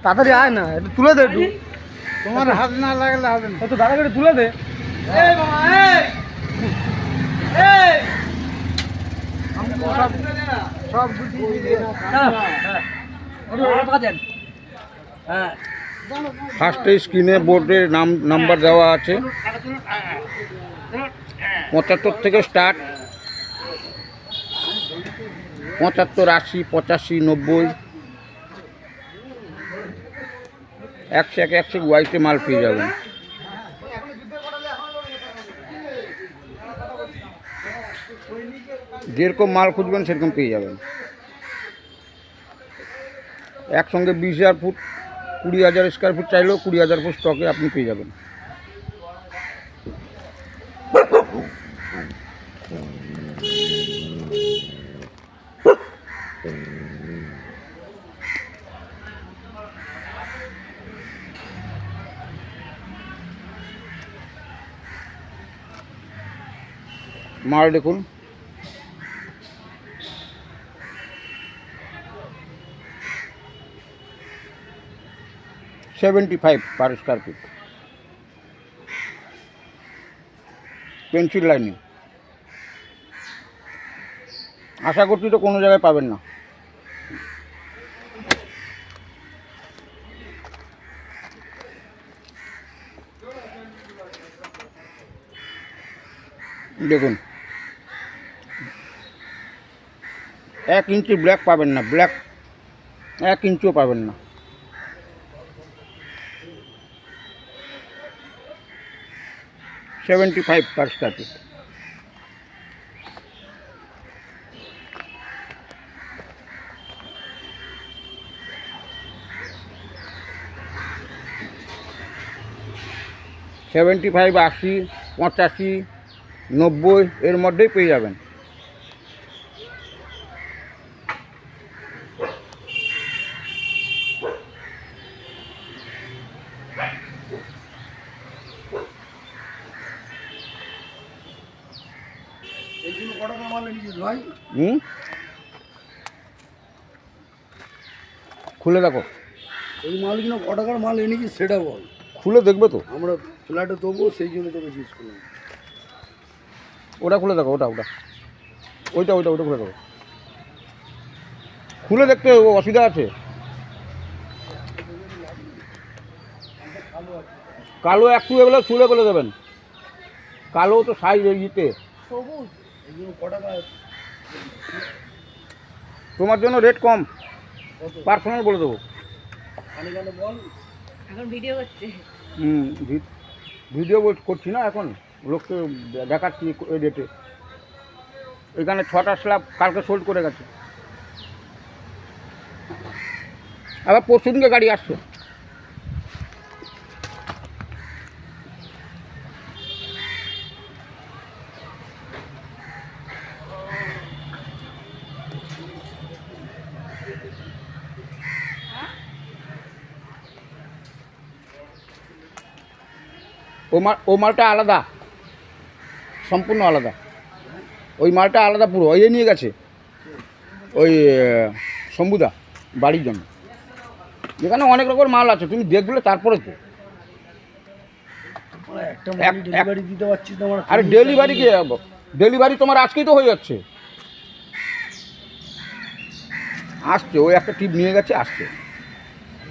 তাড়াতাড়ি আয় না, একটু তুলে দে একটু। তোমার হাত না লাগলে হবে না। একটু দাঁড়া করে তুলে দে। সব গুছিয়ে দিয়ে ফার্স্টে স্ক্রিনে বোর্ডের নাম্বার দেওয়া আছে। 75 থেকে স্টার্ট, 75, 80, 85, 90, 100 ওয়াইটে মাল পেয়ে যাবেন। যেরকম মাল খুঁজবেন সেরকম পেয়ে যাবেন। একসঙ্গে 20,000 ফুট, 20,000 স্কোয়ার ফুট চাইলেও 20,000 ফুট স্টকে আপনি পেয়ে যাবেন। মাল দেখুন, $75 পার স্কোয়ার ফিট, পেন্সিল লাইনে। আশা করছি তো কোনো জায়গায় পাবেন না। দেখুন, 1 ইঞ্চি ব্ল্যাক পাবেন না, ব্ল্যাক 1 ইঞ্চিও পাবেন না। $75 পার স্কোয়ার ফিট। $75, 80, 85, 90 এর মধ্যেই পেয়ে যাবেন। খুলে দেখো, এই মালগুলো ক টাকার মাল এনেছি সেটা বল। খুলে দেখবে তো, আমরা ফ্ল্যাটে দেবো, সেই জন্য তোকে জিজ্ঞেস করলাম। ওটা খুলে দেখো, ওটা খুলে দেখো। খুলে দেখতে অসুবিধা আছে? কালো একটু এগুলো চুলে বলে দেবেন, কালো তো সাইজ ইতে। তোমার জন্য রেট কম, পার্সোনাল বলে দেবো। এখন ভিডিও করছে। ভিডিও করছি না এখন, লোককে দেখাচ্ছি এই রেটে। এখানে 6টা স্ল্যাব কালকে সোল্ড করে গেছে, আবার পরশু দিনকে গাড়ি আসছে। ও মালটা আলাদা, সম্পূর্ণ আলাদা। ওই মালটা আলাদা পুরো, ওই নিয়ে গেছে ওই শম্ভুদা বাড়ির জন্য। যেখানে অনেক রকম মাল আছে, তুমি দেখলে তারপরে তো। ডেলিভারি দিতে পারছি তোমার। আরে ডেলিভারি কি, ডেলিভারি তোমার আজকেই তো হয়ে যাচ্ছে। আসছে, ওই একটা টিপ নিয়ে গেছে, আসছে।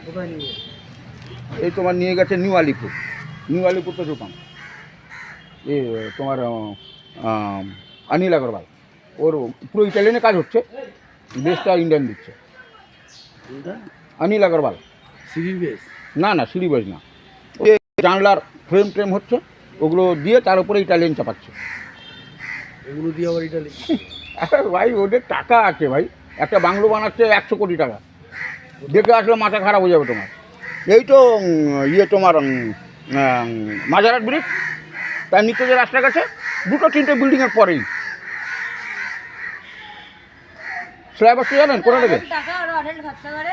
কোথায় নিয়ে? এই তোমার নিয়ে গেছে নিউ আলিপুর তো দোকান। এ তোমার অনিল আগরওয়াল, ওর পুরো ইটালিয়ানে কাজ হচ্ছে, বেসটা ইন্ডিয়ান দিচ্ছে। অনিল আগরওয়াল সিঁড়ি বেস? না, সিঁড়ি বেস না, ওই জানলার ফ্রেম হচ্ছে, ওগুলো দিয়ে তার উপরে ইটালিয়ান চাপাচ্ছে। এগুলো দিয়ে আবার ইটালি? ভাই ওদের টাকা আছে ভাই, একটা বাংলো বানাচ্ছে 100 কোটি টাকা। দেখে আসলে মাথা খারাপ হয়ে যাবে তোমার। এই তো তোমার মাজারাট ব্রিজ, তার নিচে যে রাস্তা গেছে, 2-3টে বিল্ডিংয়ের পরেই স্ল্যাব আসছে, জানেন কোথা থেকে? টাকা আর হোটেল খরচা করে